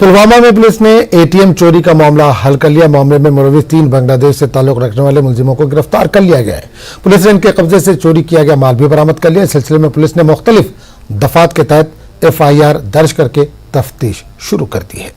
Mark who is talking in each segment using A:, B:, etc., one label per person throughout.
A: पुलवामा में पुलिस ने एटीएम चोरी का मामला हल कर लिया। मामले में मुलविस 3 बांग्लादेश से ताल्लुक रखने वाले मुलजिमों को गिरफ्तार कर लिया गया है। पुलिस ने इनके कब्जे से चोरी किया गया माल भी बरामद कर लिया। इस सिलसिले में पुलिस ने मुख्तलिफ दफात के तहत FIR दर्ज करके तफ्तीश शुरू कर दी है।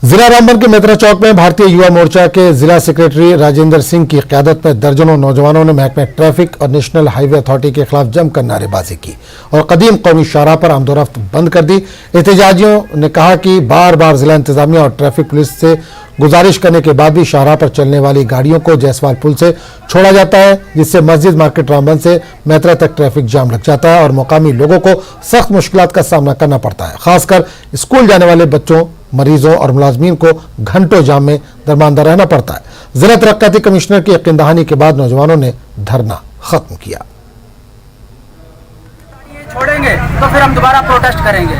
A: जिला रामबन के मेत्रा चौक में भारतीय युवा मोर्चा के जिला सेक्रेटरी राजेंद्र सिंह की क़यादत में दर्जनों नौजवानों ने महकमे ट्रैफिक और नेशनल हाईवे अथॉरिटी के खिलाफ जमकर नारेबाजी की और कदीम कौमी शाहराह पर आमदोरफ्त बंद कर दी। एहतजाजियों ने कहा कि बार बार जिला इंतजामिया और ट्रैफिक पुलिस से गुजारिश करने के बाद भी शाहराह पर चलने वाली गाड़ियों को जयसवाल पुल से छोड़ा जाता है, जिससे मस्जिद मार्केट रामबन से मेत्रा तक ट्रैफिक जाम लग जाता है और मुकामी लोगों को सख्त मुश्किलात का सामना करना पड़ता है। खासकर स्कूल जाने वाले बच्चों, मरीजों और मुलाजमीन को घंटों जाम में दरमानदा रहना पड़ता है। जिला तरक्काती कमिश्नर की यकीन दहानी के बाद नौजवानों ने धरना खत्म किया।
B: छोड़ेंगे तो फिर हम दोबारा प्रोटेस्ट करेंगे,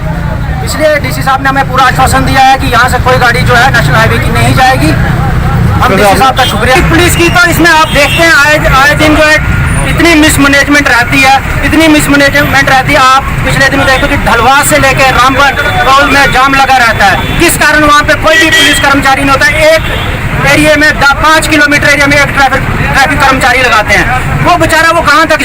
B: इसलिए डीसी साहब ने हमें पूरा आश्वासन दिया है कि यहाँ से कोई गाड़ी जो है नेशनल हाईवे की नहीं जाएगी। हम डीसी साहब का शुक्रिया। पुलिस की तो इसमें आप देखते हैं आए दिन जो है इतनी मिसमैनेजमेंट रहती है, आप पिछले दिन देखो कि ढलवास से लेकर रामबन रोड में जाम लगा रहता है। किस कारण वहाँ पे कोई भी पुलिस कर्मचारी नहीं होता। एक एरिया में 5 किलोमीटर एरिया में एक ट्रैफिक कर्मचारी लगाते हैं। वो बेचारा वो कहाँ तक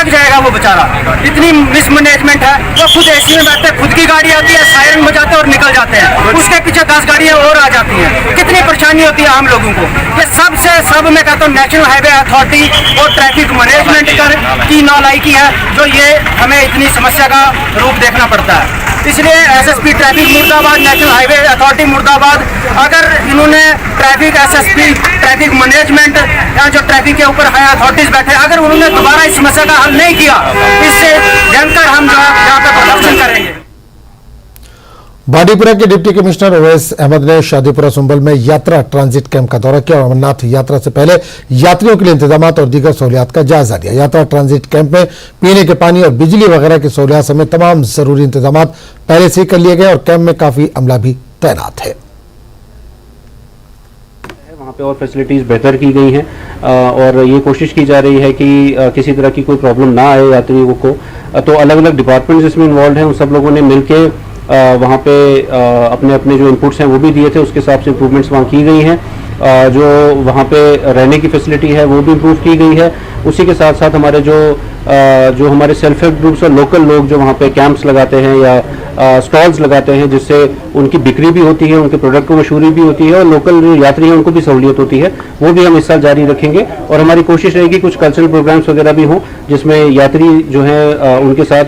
B: जाएगा वो बेचारा। इतनी मिसमैनेजमेंट है। वो खुद AC में बैठते हैं, खुद की गाड़ी आती है, सायरन बजाते हैं और निकल जाते हैं। उसके पीछे 10 गाड़ियाँ और आ जाती हैं। कितनी परेशानी होती है हम लोगों को। ये सब मैं कहता हूँ नेशनल हाईवे अथॉरिटी और ट्रैफिक मैनेजमेंट की नालायकी है, जो ये हमें इतनी समस्या का रूप देखना पड़ता है। इसलिए SSP ट्रैफिक मुर्दाबाद, नेशनल हाईवे अथॉरिटी मुर्दाबाद। अगर इन्होंने ट्रैफिक SSP ट्रैफिक मैनेजमेंट या जो ट्रैफिक के ऊपर है अथॉरिटीज बैठे, अगर उन्होंने दोबारा इस समस्या का हल नहीं किया, इससे जमकर हम यहाँ पे प्रदर्शन करेंगे।
A: बाडीपुरा के डिप्टी कमिश्नर ओवैस अहमद ने शादीपुरा सुंबल में यात्रा ट्रांजिट कैंप का दौरा किया और अमरनाथ यात्रा से पहले यात्रियों के लिए इंतजाम और दीगर सहूलियात का जायजा लिया। यात्रा ट्रांजिट कैंप में पीने के पानी और बिजली वगैरह की सहूलियात समेत तमाम जरूरी इंतजाम पहले से ही कर लिए गए और कैंप में काफी अमला भी तैनात है।
C: वहाँ पे और फैसिलिटीज़ बेहतर की गई हैं और ये कोशिश की जा रही है कि किसी तरह की कोई प्रॉब्लम ना आए यात्रियों को। तो अलग अलग डिपार्टमेंट्स इसमें इन्वॉल्व हैं, उन सब लोगों ने मिलके वहाँ पे अपने अपने जो इनपुट्स हैं वो भी दिए थे। उसके हिसाब से इम्प्रूवमेंट्स वहाँ की गई हैं। जो वहाँ पे रहने की फैसिलिटी है वो भी इम्प्रूव की गई है। उसी के साथ साथ हमारे जो हमारे सेल्फ हेल्प ग्रुप्स और लोकल लोग जो वहाँ पे कैंप्स लगाते हैं या स्टॉल्स लगाते हैं, जिससे उनकी बिक्री भी होती है, उनके प्रोडक्ट को मशहूरी भी होती है और लोकल जो यात्री हैं उनको भी सहूलियत होती है, वो भी हम इस साल जारी रखेंगे। और हमारी कोशिश रहेगी कुछ कल्चरल प्रोग्राम्स वगैरह भी हों, जिसमें यात्री जो हैं उनके साथ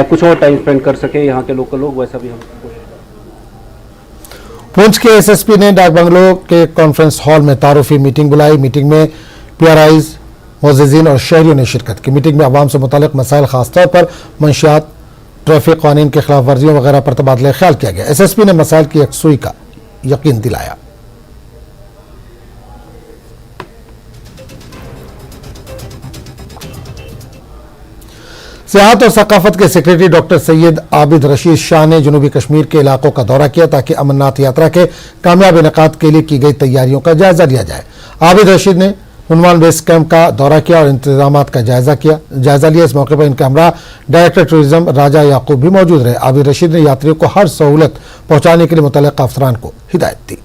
C: कुछ और टाइम स्पेंड कर सके यहाँ के लोकल लोग, वैसा भी हम
A: पुंछ के SSP ने डाक बंगलो के कॉन्फ्रेंस हॉल में तारुफी मीटिंग बुलाई। मीटिंग में PRIs, मोअज़्ज़िज़ीन और शहरियों ने शिरकत की। मीटिंग में अवाम से मुतालिक मसाइल, खासतौर पर मंशियात, ट्रैफिक कानून के खिलाफ वर्जियों वगैरह पर तबादला ख्याल किया गया। SSP ने मसाइल की यकसुई का यकीन दिलाया। सियाहत और सकाफत के सेक्रेटरी डॉक्टर सैयद आबिद रशीद शाह ने जनूबी कश्मीर के इलाकों का दौरा किया ताकि अमरनाथ यात्रा के कामयाब इनेकाद के लिए की गई तैयारियों का जायजा लिया जाए। आबिद रशीद ने उन्वान बेस कैंप का दौरा किया और इंतजामात का जायजा लिया। इस मौके पर इनके हमरा डायरेक्टर टूरिज्म राजा याकूब भी मौजूद रहे। आबिद रशीद ने यात्रियों को हर सहूलत पहुंचाने के लिए मुतल्लिक़ अफसरान को हिदायत दी।